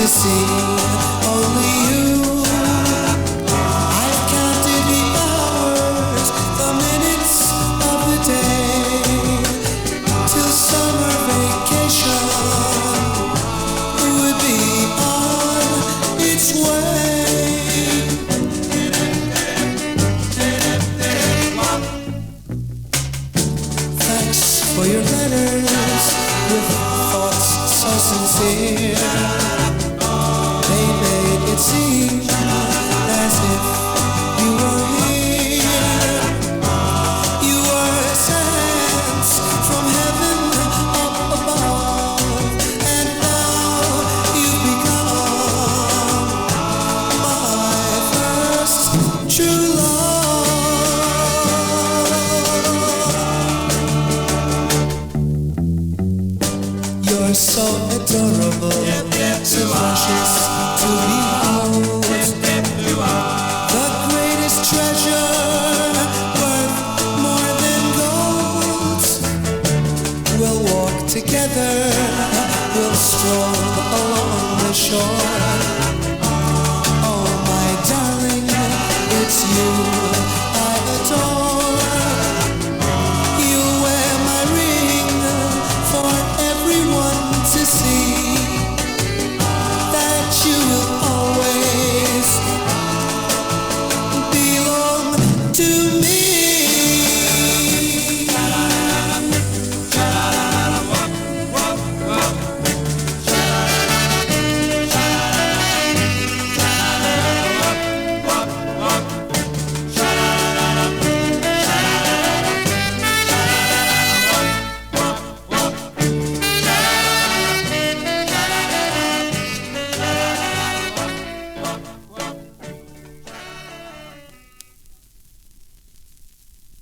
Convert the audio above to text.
see only you. I've counted the hours, the minutes of the day, till summer vacation would be on its way. Thanks for your letters with thoughts so sincere. They made it seem as if you were here. You were sent from heaven up above, and now you've become my first true love. You're so adorable, so precious to behold. The greatest treasure, worth more than gold. We'll walk together, we'll stroll along the shore. Oh my darling, it's you I adore.